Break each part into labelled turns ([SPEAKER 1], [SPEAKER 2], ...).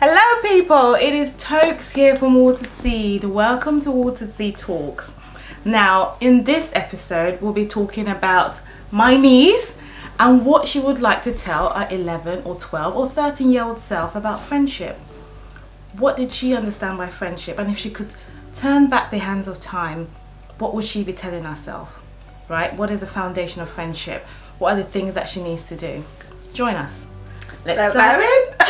[SPEAKER 1] Hello people, it is Toks here from Watered Seed. Welcome to Watered Seed Talks. Now, in this episode, we'll be talking about my niece and what she would like to tell her 11 or 12 or 13-year-old self about friendship. What did she understand by friendship? And if she could turn back the hands of time, what would she be telling herself? Right? What is the foundation of friendship? What are the things that she needs to do? Join us. Let's dive in.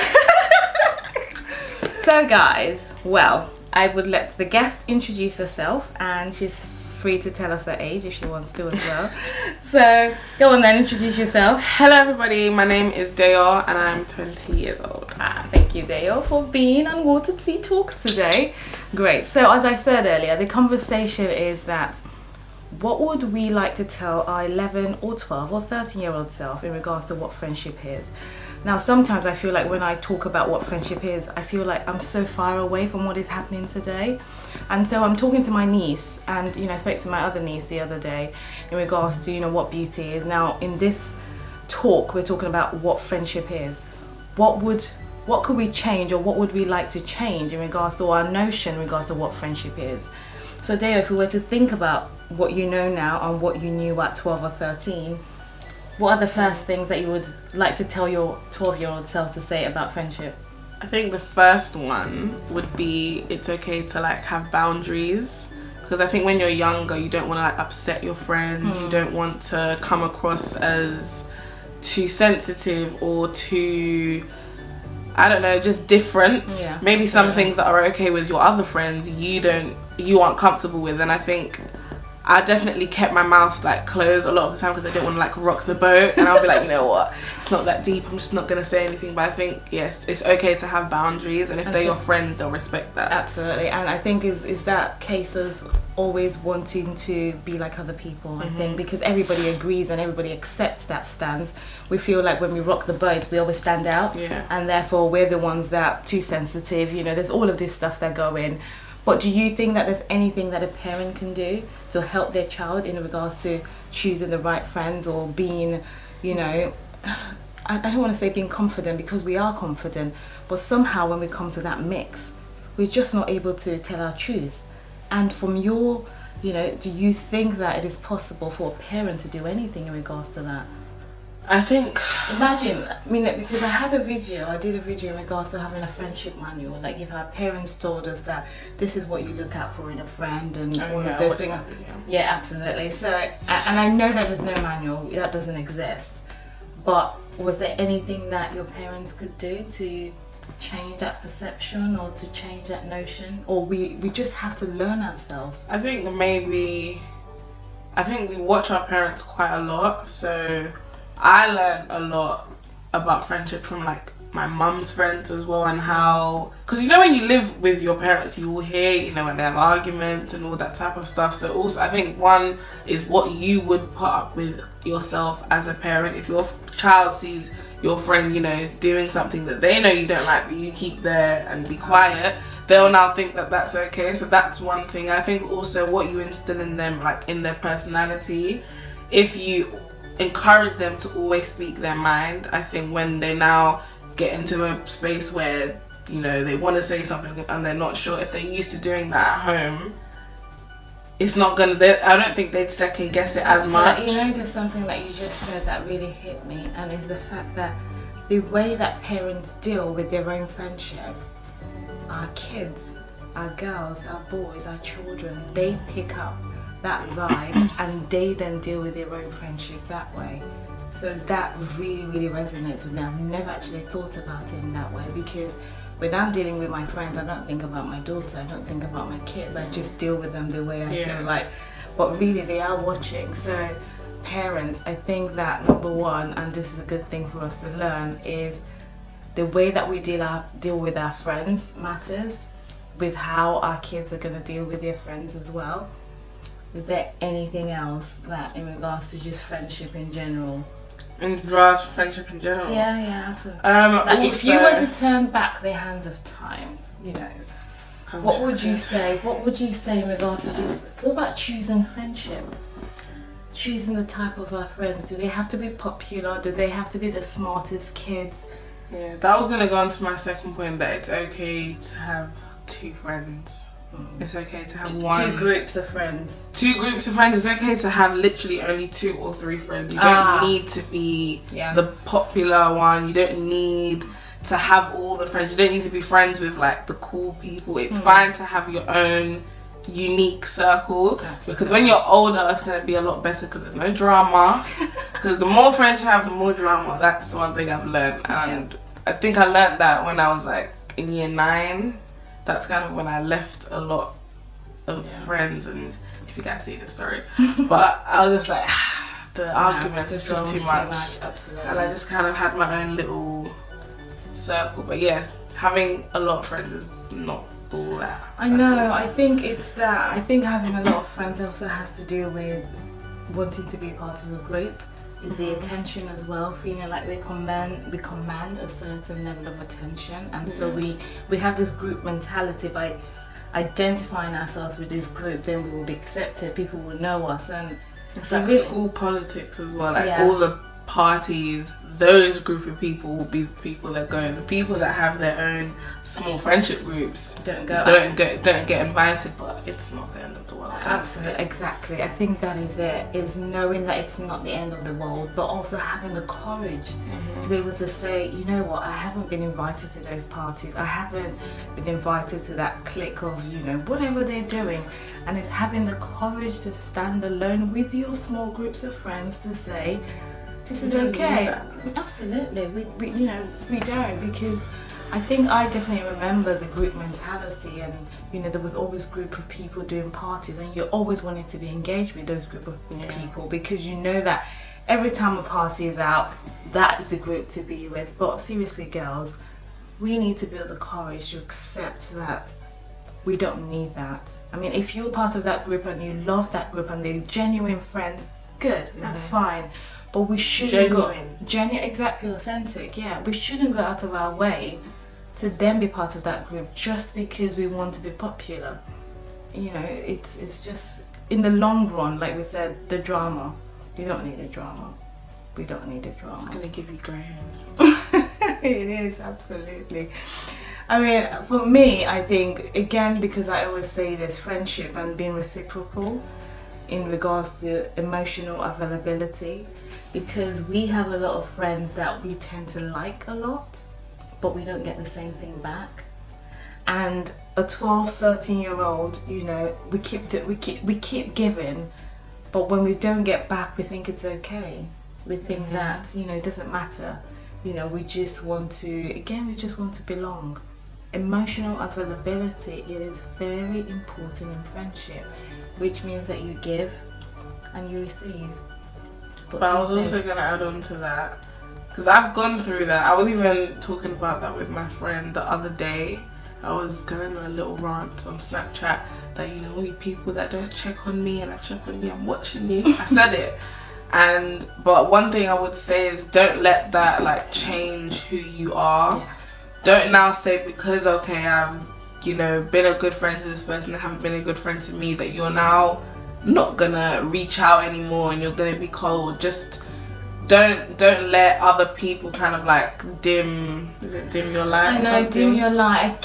[SPEAKER 1] So guys, well, I would let the guest introduce herself, and she's free to tell us her age if she wants to as well. So go on then, introduce yourself.
[SPEAKER 2] Hello everybody, my name is Dayo and I'm 20 years old.
[SPEAKER 1] Thank you Dayo for being on Watered Seed Talks today. Great. So as I said earlier, the conversation is that what would we like to tell our 11 or 12 or 13-year-old self in regards to what friendship is? Now, sometimes I feel like when I talk about what friendship is, I feel like I'm so far away from what is happening today. And so I'm talking to my niece, and I spoke to my other niece the other day in regards to what beauty is. Now, in this talk, we're talking about what friendship is. What could we change, or what would we like to change in regards to our notion in regards to what friendship is? So Deo, if we were to think about what you know now and what you knew at 12 or 13, what are the first things that you would like to tell your 12-year-old self to say about friendship?
[SPEAKER 2] I think the first one would be it's okay to have boundaries, because I think when you're younger you don't want to upset your friends. You don't want to come across as too sensitive or too, I don't know, just different.
[SPEAKER 1] Yeah,
[SPEAKER 2] maybe some things that are okay with your other friends you aren't comfortable with. And I think I definitely kept my mouth closed a lot of the time because I didn't want to rock the boat, and I'll be like, you know what, it's not that deep, I'm just not going to say anything. But I think, yes, it's okay to have boundaries, and if they're your friends, they'll respect that.
[SPEAKER 1] Absolutely. And I think is that case of always wanting to be like other people. I think because everybody agrees and everybody accepts that stance, we feel like when we rock the boat we always stand out, and therefore we're the ones that are too sensitive. There's all of this stuff that go in. But do you think that there's anything that a parent can do to help their child in regards to choosing the right friends, or being, I don't want to say being confident, because we are confident, but somehow when we come to that mix, we're just not able to tell our truth? And from your, do you think that it is possible for a parent to do anything in regards to that?
[SPEAKER 2] I think,
[SPEAKER 1] imagine, because I did a video in regards to having a friendship manual, if our parents told us that this is what you look out for in a friend and all of those things. Yeah, absolutely. So, and I know that there's no manual, that doesn't exist, but was there anything that your parents could do to change that perception or to change that notion, or we just have to learn ourselves?
[SPEAKER 2] I think we watch our parents quite a lot, so I learned a lot about friendship from my mum's friends as well, and how, because when you live with your parents you will hear when they have arguments and all that type of stuff. So also I think one is what you would put up with yourself as a parent. If your child sees your friend doing something that they know you don't like, but you keep there and be quiet, they'll now think that that's okay. So that's one thing. I think also what you instill in them, in their personality. If you encourage them to always speak their mind, I think when they now get into a space where they want to say something and they're not sure, if they're used to doing that at home, it's not gonna, I don't think they'd second guess it as much.
[SPEAKER 1] There's something that you just said that really hit me, and is the fact that the way that parents deal with their own friendship, our kids, our girls, our boys, our children, they pick up that vibe and they then deal with their own friendship that way. So that really, really resonates with me. I've never actually thought about it in that way, because when I'm dealing with my friends, I don't think about my daughter, I don't think about my kids, I just deal with them the way I feel like. But really they are watching. So parents, I think that number one, and this is a good thing for us to learn, is the way that we deal with our friends matters with how our kids are going to deal with their friends as well. Is there anything else that in regards to just friendship in general?
[SPEAKER 2] In regards to friendship in general?
[SPEAKER 1] Yeah, absolutely. If you were to turn back the hands of time, what would you say? What would you say in regards to just, what about choosing friendship? Choosing the type of our friends. Do they have to be popular? Do they have to be the smartest kids?
[SPEAKER 2] Yeah, that was gonna go on to my second point, that it's okay to have 2 friends. It's okay to have one.
[SPEAKER 1] 2 groups of friends.
[SPEAKER 2] 2 groups of friends. It's okay to have literally only 2 or 3 friends. You don't need to be the popular one. You don't need to have all the friends. You don't need to be friends with like the cool people. It's fine to have your own unique circle. Because when you're older, it's going to be a lot better because there's no drama. Because the more friends you have, the more drama. That's one thing I've learned. And I think I learned that when I was like in year 9. That's kind of when I left a lot of friends, and if you guys see the story, but I was just like, the arguments is just too much.
[SPEAKER 1] Absolutely.
[SPEAKER 2] And I just kind of had my own little circle. But yeah, having a lot of friends is not all that.
[SPEAKER 1] I know, I think it's that. I think having a lot of friends also has to do with wanting to be part of a group. Is the attention as well, feeling like we command a certain level of attention, and so we have this group mentality. By identifying ourselves with this group, then we will be accepted, people will know us, and
[SPEAKER 2] it's like school politics as well, like all the parties, those group of people will be the people that go. The people that have their own small friendship groups don't get invited, but it's not the end of the world.
[SPEAKER 1] Absolutely, exactly. I think that is it, is knowing that it's not the end of the world, but also having the courage to be able to say, you know what, I haven't been invited to those parties, I haven't been invited to that clique of, you know, whatever they're doing, and it's having the courage to stand alone with your small groups of friends to say, this is okay. Absolutely, we you know, we don't, because I think I definitely remember the group mentality, and you know, there was always a group of people doing parties, and you always wanted to be engaged with those group of people, because you know that every time a party is out, that is the group to be with. But seriously, girls, we need to build the courage to accept that we don't need that. I mean, if you're part of that group and you love that group and they're genuine friends, good, that's fine. But we shouldn't genuine, exactly, authentic. Yeah, we shouldn't go out of our way to then be part of that group just because we want to be popular. You know, it's just in the long run, like we said, the drama. You don't need a drama. We don't need a drama.
[SPEAKER 2] It's gonna give you grey hairs.
[SPEAKER 1] It is, absolutely. I mean, for me, I think, again, because I always say this, friendship and being reciprocal in regards to emotional availability, because we have a lot of friends that we tend to like a lot, but we don't get the same thing back. And a 12, 13-year-old, you know, we keep giving, but when we don't get back, we think it's okay. We think that, you know, it doesn't matter. You know, we just want to belong. Emotional availability, it is very important in friendship, which means that you give and you receive.
[SPEAKER 2] But I was also going to add on to that, because I've gone through that. I was even talking about that with my friend the other day. I was going on a little rant on Snapchat that, you know, all you people that don't check on me and I check on you, I'm watching you. I said it. But one thing I would say is, don't let that like change who you are.
[SPEAKER 1] Yes.
[SPEAKER 2] Don't now say, because okay, I've, you know, been a good friend to this person and haven't been a good friend to me, that you're now not gonna reach out anymore and you're gonna be cold. Just don't let other people kind of like dim your light.
[SPEAKER 1] I know, dim your light. I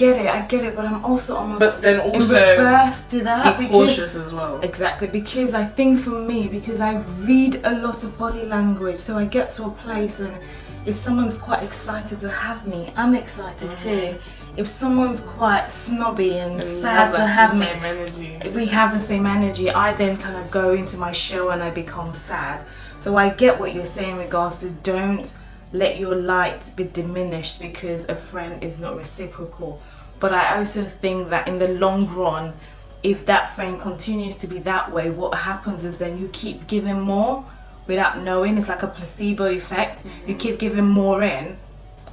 [SPEAKER 1] get it, but I'm also almost,
[SPEAKER 2] but then also
[SPEAKER 1] in reverse to that,
[SPEAKER 2] be cautious as well.
[SPEAKER 1] Exactly, because I think for me, because I read a lot of body language, so I get to a place and if someone's quite excited to have me, I'm excited too. If someone's quite snobby and sad to have me, we have the same energy. I then kind of go into my shell and I become sad. So I get what you're saying in regards to, don't let your light be diminished because a friend is not reciprocal. But I also think that in the long run, if that friend continues to be that way, what happens is then you keep giving more without knowing. It's like a placebo effect. You keep giving more in,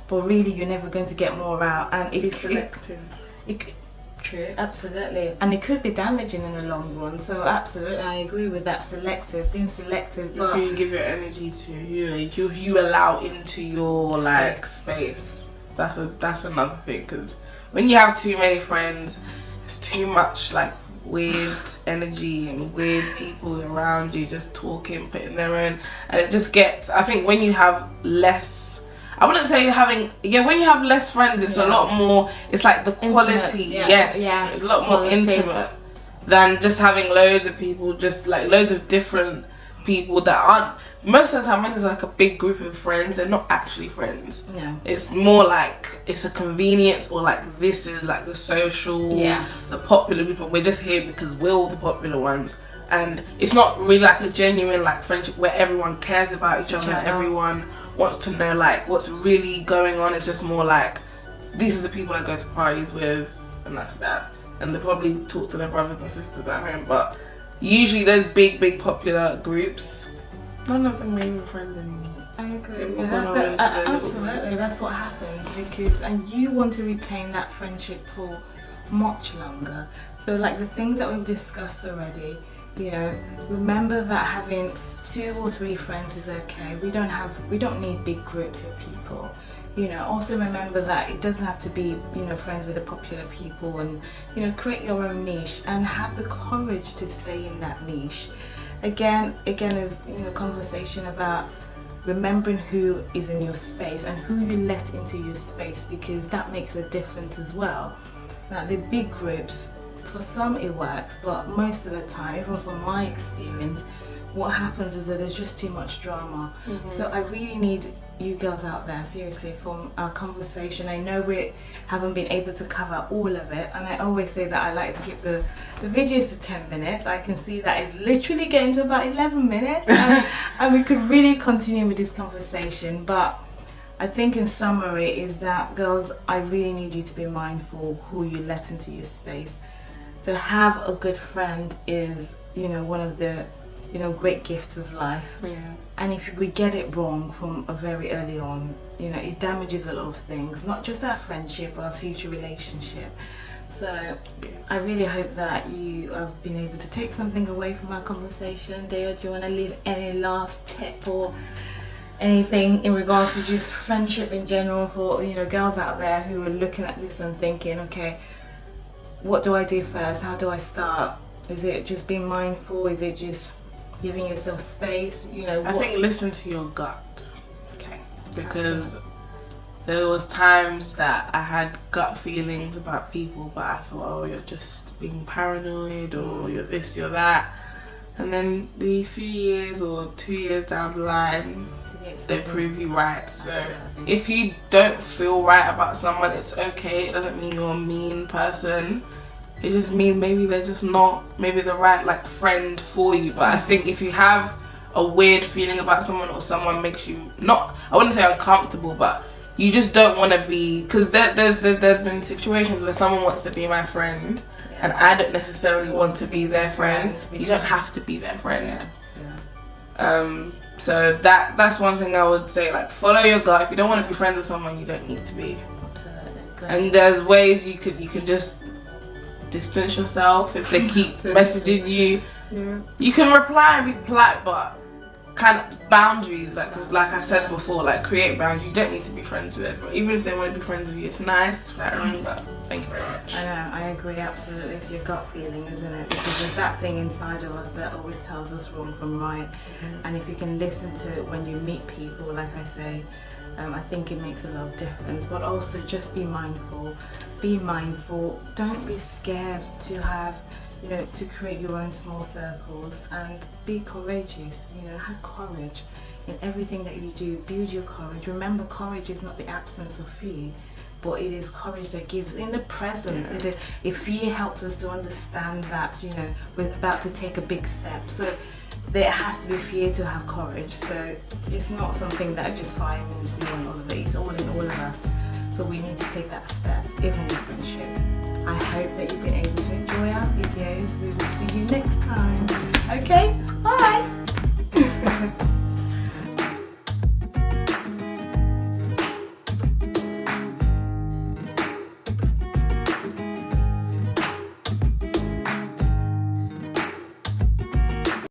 [SPEAKER 1] but really you're never going to get more out. And it's selective. True, absolutely. And it could be damaging in the long run. So absolutely, I agree with that. Being selective. But
[SPEAKER 2] who you give your energy to, who you allow into your like space. That's another thing, because when you have too many friends, it's too much like weird energy and weird people around you just talking, putting their own, and it just gets, I think when you have less, I wouldn't say having, when you have less friends, it's a lot more, it's like the quality,
[SPEAKER 1] yes,
[SPEAKER 2] it's a lot more intimate than just having loads of people, just like loads of different people that aren't, most of the time when it's like a big group of friends, they're not actually friends.
[SPEAKER 1] No.
[SPEAKER 2] It's more like it's a convenience, or like this is like the social, the popular people. We're just here because we're all the popular ones, and it's not really like a genuine like friendship where everyone cares about each other and everyone wants to know like what's really going on. It's just more like these are the people I go to parties with, and that's that. And they probably talk to their brothers and sisters at home, but usually those big popular groups, none of them are even friends anymore.
[SPEAKER 1] I agree. Absolutely, that's what happens, because and you want to retain that friendship for much longer. So like the things that we've discussed already, you know, remember that having 2 or 3 friends is okay. We don't need big groups of people. You know, also remember that it doesn't have to be, you know, friends with the popular people, and, you know, create your own niche and have the courage to stay in that niche. Again is, you know, conversation about remembering who is in your space and who you let into your space, because that makes a difference as well. Now the big groups, for some it works, but most of the time, even from my experience, what happens is that there's just too much drama. So I really need you girls out there, seriously, from our conversation. I know we haven't been able to cover all of it, and I always say that I like to keep the videos to 10 minutes. I can see that it's literally getting to about 11 minutes, and we could really continue with this conversation, but I think in summary is that, girls, I really need you to be mindful who you let into your space. To have a good friend is, you know, one of the, you know, great gifts of life. And if we get it wrong from a very early on, you know, it damages a lot of things, not just our friendship, our future relationship. So I really hope that you have been able to take something away from our conversation. Deo, do you want to leave any last tip or anything in regards to just friendship in general for, you know, girls out there who are looking at this and thinking, okay, what do I do first? How do I start? Is it just being mindful? Is it just giving yourself space? You know,
[SPEAKER 2] I think listen to your gut.
[SPEAKER 1] Okay.
[SPEAKER 2] Because there was times that I had gut feelings about people, but I thought, oh, you're just being paranoid, or you're this, you're that. And then the few years or 2 years down the line, they prove you right. So if you don't feel right about someone, it's okay. It doesn't mean you're a mean person. It just means maybe they're just not maybe the right like friend for you. But I think if you have a weird feeling about someone, or someone makes you not, I wouldn't say uncomfortable, but you just don't want to be, because there's been situations where someone wants to be my friend and I don't necessarily want to be their friend. You don't have to be their friend. So that's one thing I would say, like, follow your gut. If you don't want to be friends with someone, you don't need to be.
[SPEAKER 1] Absolutely.
[SPEAKER 2] And there's ways you can just distance yourself if they keep messaging you. You can reply and be polite, but kind of boundaries, like I said before, like create boundaries. You don't need to be friends with everyone. Even if they want to be friends with you, it's nice, it's flattering, but thank you very much.
[SPEAKER 1] I know, I agree, absolutely. It's your gut feeling, isn't it? Because there's that thing inside of us that always tells us wrong from right. And if you can listen to it when you meet people, like I say, I think it makes a lot of difference. But also just be mindful. Be mindful. Don't be scared to have, you know, to create your own small circles, and be courageous. You know, have courage in everything that you do. Build your courage. Remember, courage is not the absence of fear, but it is courage that gives in the present. If fear helps us to understand that, you know, we're about to take a big step. So there has to be fear to have courage. So it's not something that just firemen do on all of it. It's all in all of us. So we need to take that step, even with friendship. I hope that you've been able to enjoy our videos. We will see you next time.